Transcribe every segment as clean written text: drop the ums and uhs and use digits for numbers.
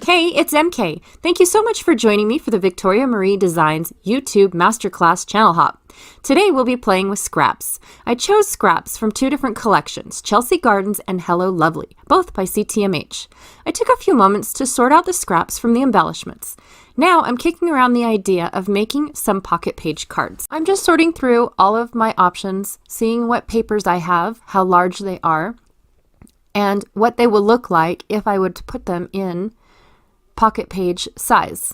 Hey, it's MK. Thank you so much for joining me for the Victoria Marie Designs YouTube Masterclass channel hop. Today we'll be playing with scraps. I chose scraps from two different collections, Chelsea Gardens and Hello Lovely, both by CTMH. I took a few moments to sort out the scraps from the embellishments. Now I'm kicking around the idea of making some pocket page cards. I'm just sorting through all of my options, seeing what papers I have, how large they are, and what they will look like if I would put them in pocket page size.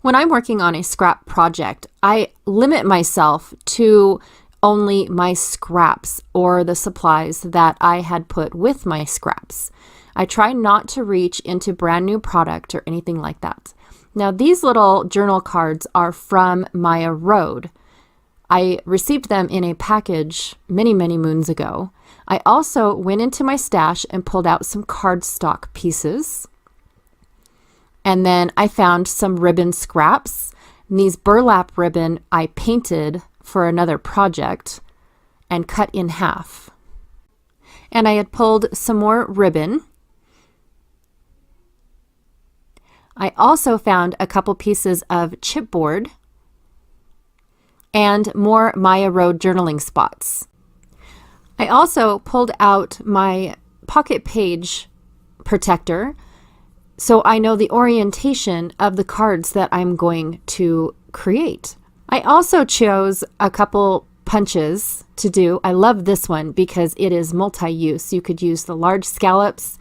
When I'm working on a scrap project, I limit myself to only my scraps or the supplies that I had put with my scraps. I try not to reach into brand new product or anything like that. Now, these little journal cards are from Maya Road. I received them in a package many moons ago. I also went into my stash and pulled out some cardstock pieces. And then I found some ribbon scraps. And these burlap ribbon I painted for another project and cut in half. And I had pulled some more ribbon. I also found a couple pieces of chipboard and more Maya Road journaling spots. I also pulled out my pocket page protector so I know the orientation of the cards that I'm going to create. I also chose a couple punches to do. I love this one because it is multi-use. You could use the large scallops,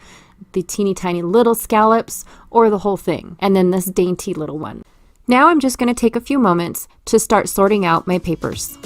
the teeny tiny little scallops, or the whole thing. And then this dainty little one. Now I'm just going to take a few moments to start sorting out my papers.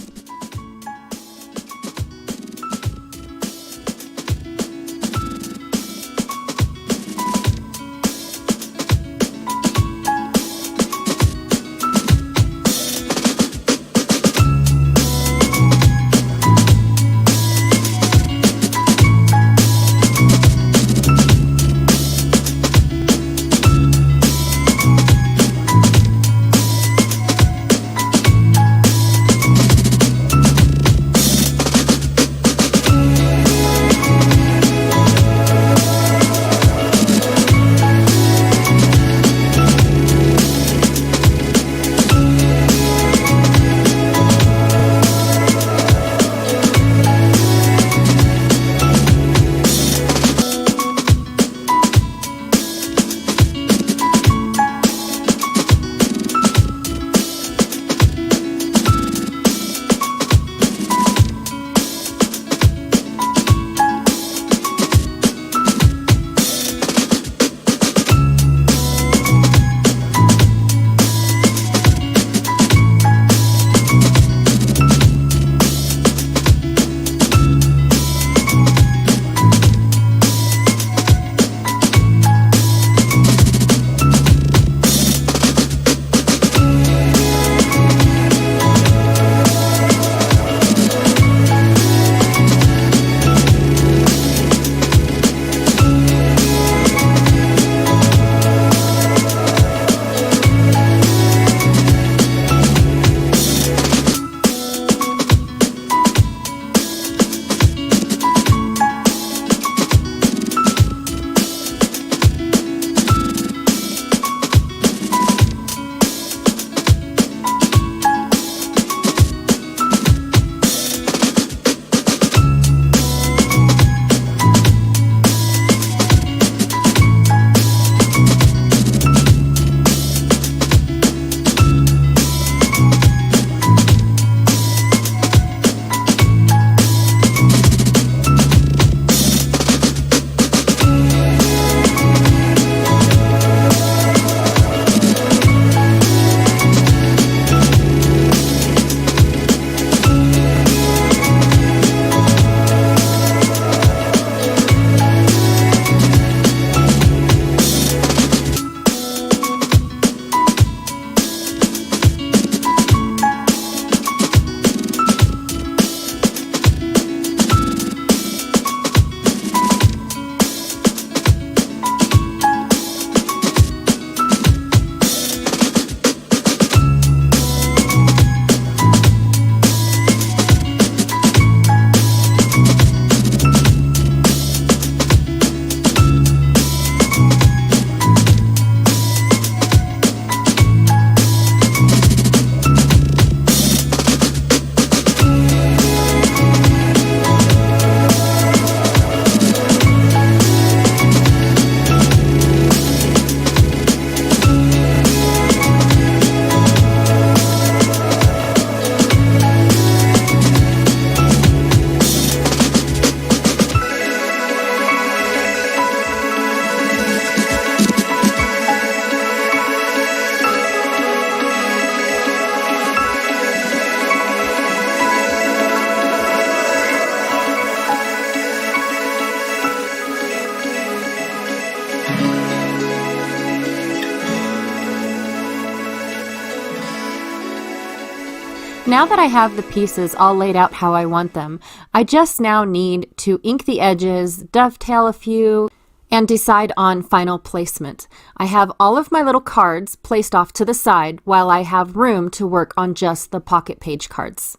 Now that I have the pieces all laid out how I want them, I just now need to ink the edges, dovetail a few, and decide on final placement. I have all of my little cards placed off to the side while I have room to work on just the pocket page cards.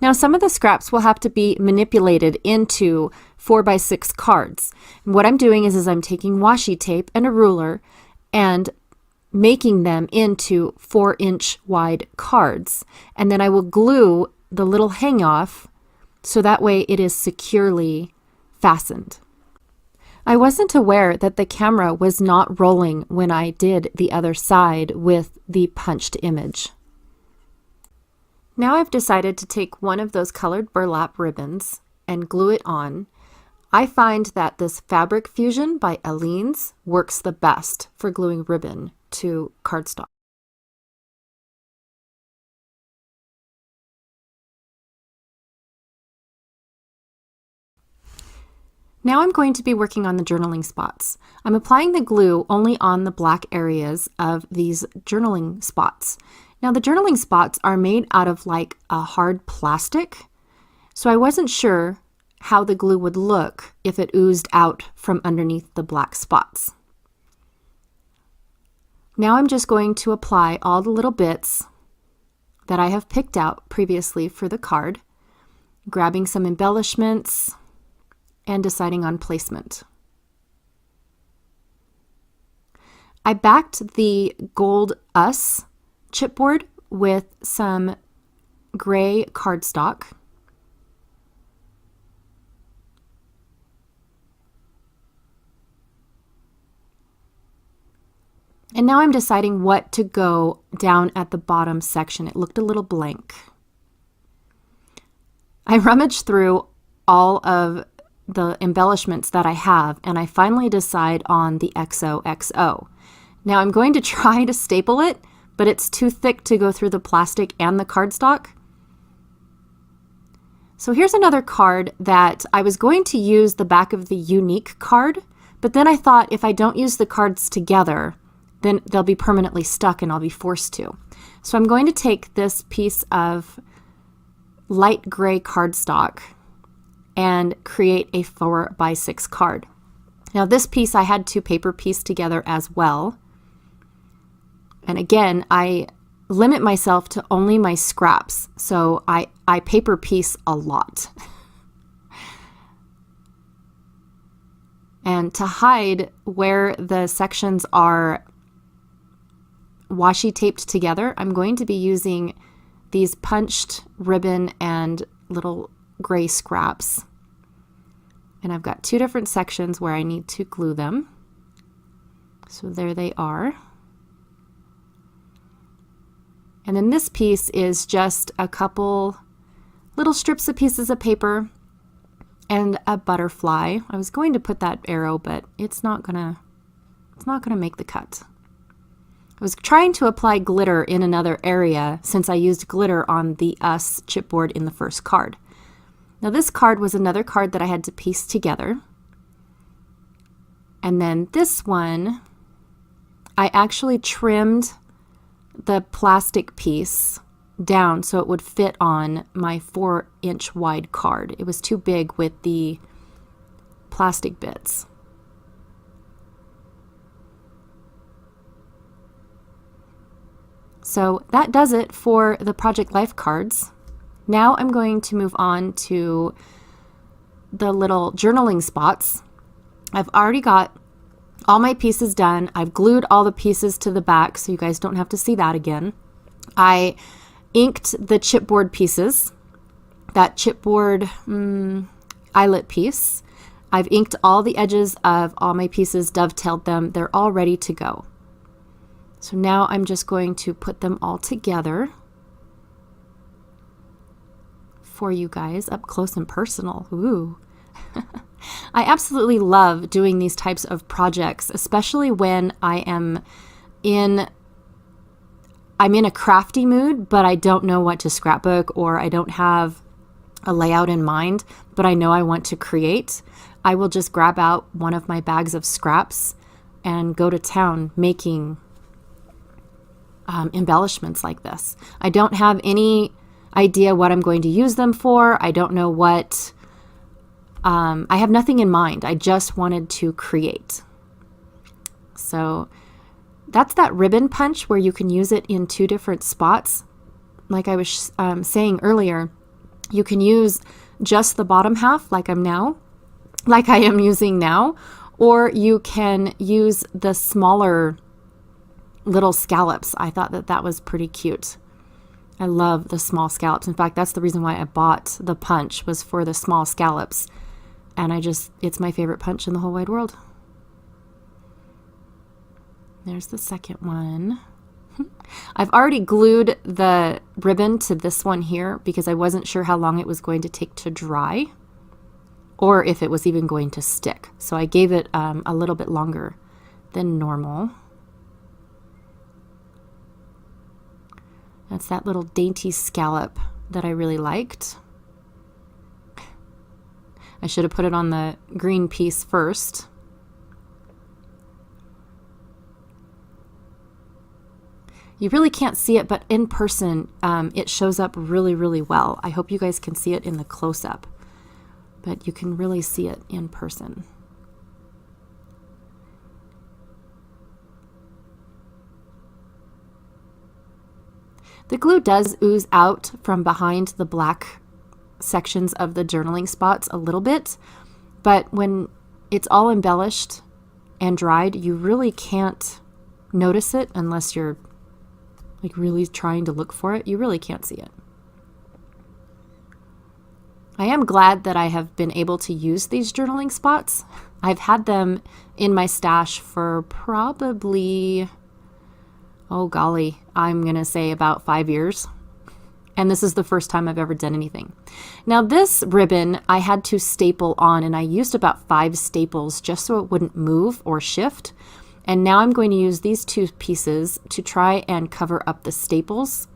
Now some of the scraps will have to be manipulated into 4x6 cards. And what I'm doing is I'm taking washi tape and a ruler and making them into 4-inch wide cards. And then I will glue the little hang off so that way it is securely fastened. I wasn't aware that the camera was not rolling when I did the other side with the punched image. Now I've decided to take one of those colored burlap ribbons and glue it on. I find that this Fabric Fusion by Aleene's works the best for gluing ribbon to cardstock. Now I'm going to be working on the journaling spots. I'm applying the glue only on the black areas of these journaling spots. Now the journaling spots are made out of like a hard plastic, so I wasn't sure how the glue would look if it oozed out from underneath the black spots. Now I'm just going to apply all the little bits that I have picked out previously for the card, grabbing some embellishments, and deciding on placement. I backed the Gold Us chipboard with some gray cardstock. And now I'm deciding what to go down at the bottom section. It looked a little blank. I rummaged through all of the embellishments that I have, and I finally decide on the XOXO. Now I'm going to try to staple it, but it's too thick to go through the plastic and the cardstock. So here's another card that I was going to use the back of the Unique card, but then I thought if I don't use the cards together, then they'll be permanently stuck and I'll be forced to. So I'm going to take this piece of light gray cardstock and create a 4x6 card. Now this piece I had to paper piece together as well. And again, I limit myself to only my scraps, so I paper piece a lot. And to hide where the sections are washi taped together, I'm going to be using these punched ribbon and little gray scraps. And I've got two different sections where I need to glue them. So there they are. And then this piece is just a couple little strips of pieces of paper and a butterfly. I was going to put that arrow, but it's not gonna make the cut. I was trying to apply glitter in another area since I used glitter on the Us chipboard in the first card. Now this card was another card that I had to piece together. And then this one, I actually trimmed the plastic piece down so it would fit on my 4-inch wide card. It was too big with the plastic bits. So that does it for the Project Life cards. Now I'm going to move on to the little journaling spots. I've already got all my pieces done. I've glued all the pieces to the back so you guys don't have to see that again. I inked the chipboard pieces, that chipboard eyelet piece. I've inked all the edges of all my pieces, dovetailed them. They're all ready to go. So now I'm just going to put them all together for you guys up close and personal. Ooh. I absolutely love doing these types of projects, especially when I'm in a crafty mood, but I don't know what to scrapbook, or I don't have a layout in mind, but I know I want to create. I will just grab out one of my bags of scraps and go to town making embellishments like this. I don't have any idea what I'm going to use them for. I don't know what, I have nothing in mind. I just wanted to create. So that's that ribbon punch where you can use it in 2 different spots. Like I was saying earlier, you can use just the bottom half like I am using now, or you can use the smaller little scallops. I thought that was pretty cute. I love the small scallops. In fact, that's the reason why I bought the punch, was for the small scallops. And it's my favorite punch in the whole wide world. There's the second one. I've already glued the ribbon to this one here because I wasn't sure how long it was going to take to dry or if it was even going to stick. So I gave it a little bit longer than normal. That's that little dainty scallop that I really liked. I should have put it on the green piece first. You really can't see it, but in person, it shows up really, really well. I hope you guys can see it in the close-up, but you can really see it in person. The glue does ooze out from behind the black sections of the journaling spots a little bit, but when it's all embellished and dried, you really can't notice it unless you're like really trying to look for it. You really can't see it. I am glad that I have been able to use these journaling spots. I've had them in my stash for probably, oh golly, I'm going to say about 5 years. And this is the first time I've ever done anything. Now this ribbon I had to staple on, and I used about 5 staples just so it wouldn't move or shift. And now I'm going to use these 2 pieces to try and cover up the staples.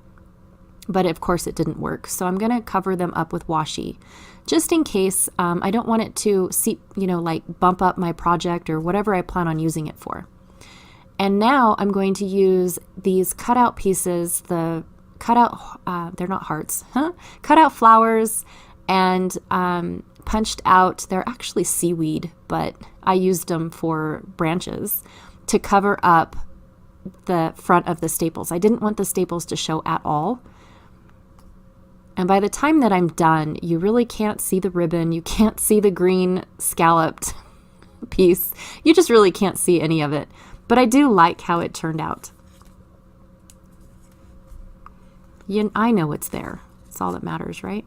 But of course it didn't work. So I'm going to cover them up with washi just in case. I don't want it to seep, like bump up my project or whatever I plan on using it for. And now I'm going to use these cutout pieces, the cutout, they're not hearts, cutout flowers and punched out, they're actually seaweed, but I used them for branches to cover up the front of the staples. I didn't want the staples to show at all. And by the time that I'm done, you really can't see the ribbon. You can't see the green scalloped piece. You just really can't see any of it. But I do like how it turned out. I know it's there. It's all that matters, right?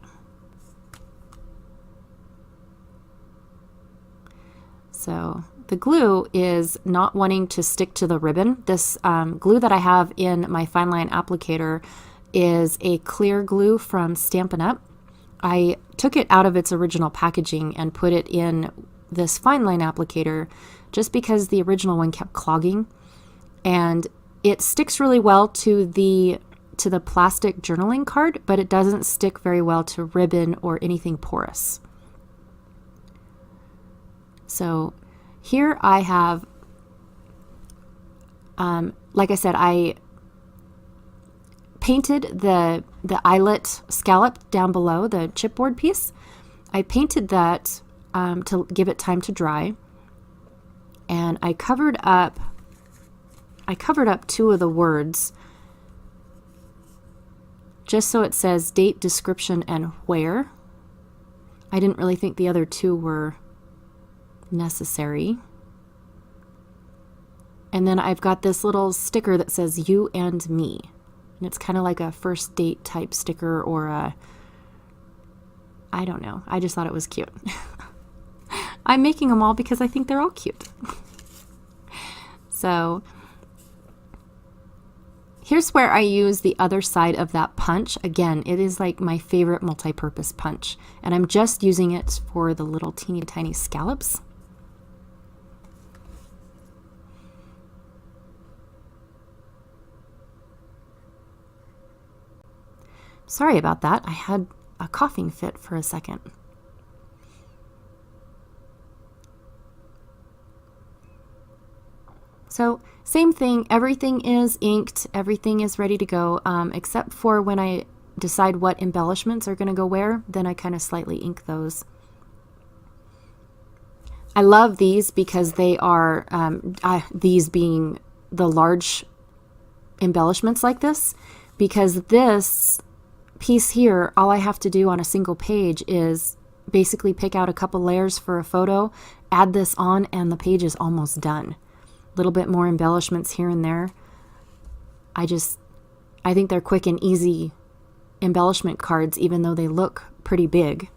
So the glue is not wanting to stick to the ribbon. This glue that I have in my fine line applicator is a clear glue from Stampin' Up. I took it out of its original packaging and put it in this fine line applicator just because the original one kept clogging, and it sticks really well to the plastic journaling card, but it doesn't stick very well to ribbon or anything porous. So here I have, like I said, I painted the eyelet scallop down below the chipboard piece. I painted that to give it time to dry, and I covered up 2 of the words just so it says date, description, and where. I didn't really think the other 2 were necessary. And then I've got this little sticker that says you and me. And it's kind of like a first date type sticker, or I don't know. I just thought it was cute. I'm making them all because I think they're all cute. So here's where I use the other side of that punch. Again, it is like my favorite multi-purpose punch, and I'm just using it for the little teeny tiny scallops. Sorry about that. I had a coughing fit for a second. So Same thing, everything is inked, everything is ready to go, except for when I decide what embellishments are going to go where, then I kind of slightly ink those. I love these because they are, these being the large embellishments like this, because this piece here, all I have to do on a single page is basically pick out a couple layers for a photo, add this on, and the page is almost done. Little bit more embellishments here and there. I think they're quick and easy embellishment cards, even though they look pretty big.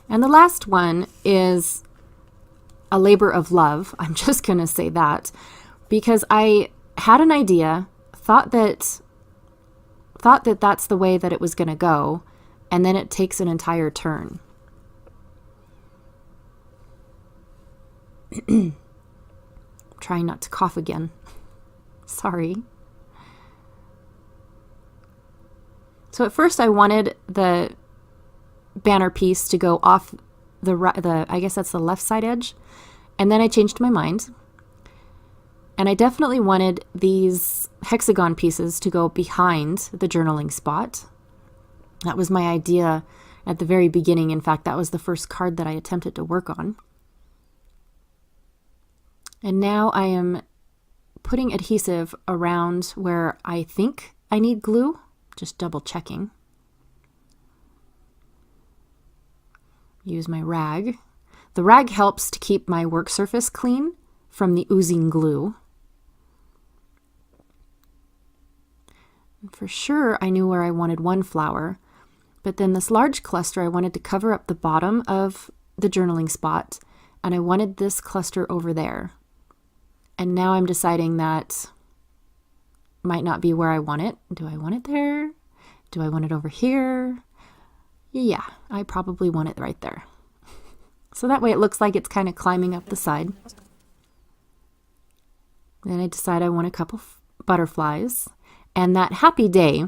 And the last one is a labor of love. I'm just going to say that because I had an idea, thought that that's the way that it was going to go, and then it takes an entire turn. Trying not to cough again. Sorry. So at first I wanted the banner piece to go off I guess that's the left side edge, and then I changed my mind. And I definitely wanted these hexagon pieces to go behind the journaling spot. That was my idea at the very beginning. In fact, that was the first card that I attempted to work on. And now I am putting adhesive around where I think I need glue, just double checking. Use my rag. The rag helps to keep my work surface clean from the oozing glue. For sure, I knew where I wanted one flower, but then this large cluster, I wanted to cover up the bottom of the journaling spot, and I wanted this cluster over there. And now I'm deciding that might not be where I want it. Do I want it there? Do I want it over here? Yeah, I probably want it right there. So that way it looks like it's kind of climbing up the side. Then I decide I want a couple butterflies. And that happy day,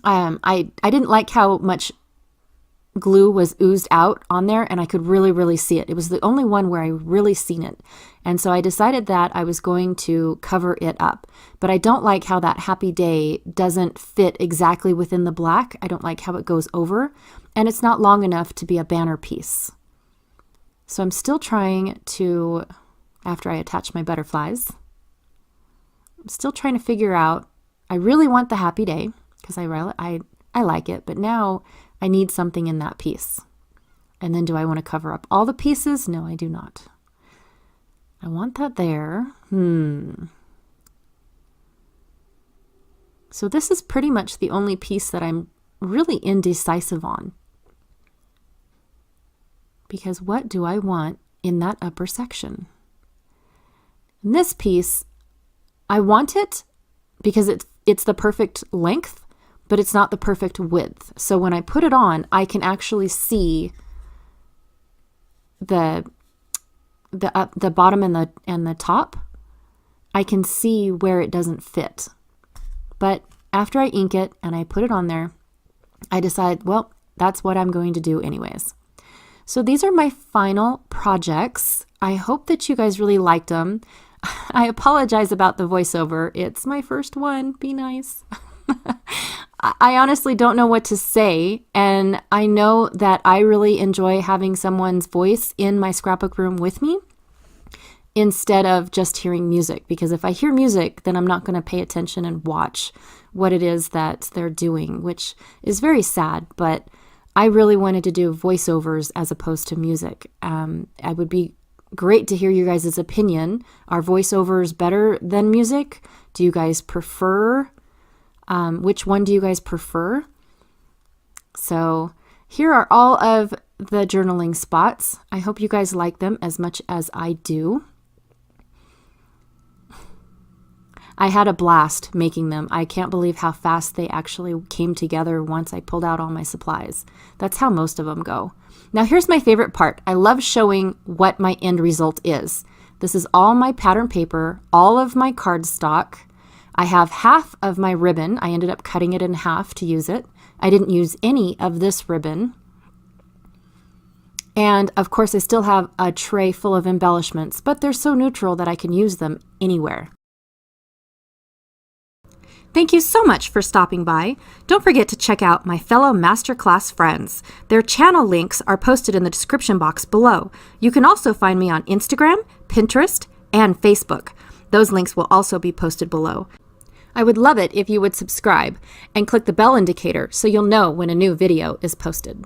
I didn't like how much glue was oozed out on there, and I could really see it. It was the only one where I really seen it. And so I decided that I was going to cover it up. But I don't like how that happy day doesn't fit exactly within the black. I don't like how it goes over, and it's not long enough to be a banner piece. So I'm still trying to, after I attach my butterflies, I'm still trying to figure out, I really want the happy day because I like it, but now I need something in that piece. And then do I want to cover up all the pieces? No, I do not. I want that there. So this is pretty much the only piece that I'm really indecisive on. Because what do I want in that upper section? In this piece, I want it because it's the perfect length, but it's not the perfect width. So when I put it on, I can actually see the bottom and the top. I can see where it doesn't fit. But after I ink it and I put it on there, I decide, well, that's what I'm going to do anyways. So these are my final projects. I hope that you guys really liked them. I apologize about the voiceover. It's my first one. Be nice. I honestly don't know what to say, and I know that I really enjoy having someone's voice in my scrapbook room with me instead of just hearing music, because if I hear music, then I'm not going to pay attention and watch what it is that they're doing, which is very sad, but I really wanted to do voiceovers as opposed to music. I would be great to hear you guys' opinion. Are voiceovers better than music? Do you guys prefer? Which one do you guys prefer? So here are all of the journaling spots. I hope you guys like them as much as I do. I had a blast making them. I can't believe how fast they actually came together once I pulled out all my supplies. That's how most of them go. Now here's my favorite part. I love showing what my end result is. This is all my pattern paper, all of my cardstock. I have half of my ribbon. I ended up cutting it in half to use it. I didn't use any of this ribbon. And of course, I still have a tray full of embellishments, but they're so neutral that I can use them anywhere. Thank you so much for stopping by. Don't forget to check out my fellow masterclass friends. Their channel links are posted in the description box below. You can also find me on Instagram, Pinterest, and Facebook. Those links will also be posted below. I would love it if you would subscribe and click the bell indicator so you'll know when a new video is posted.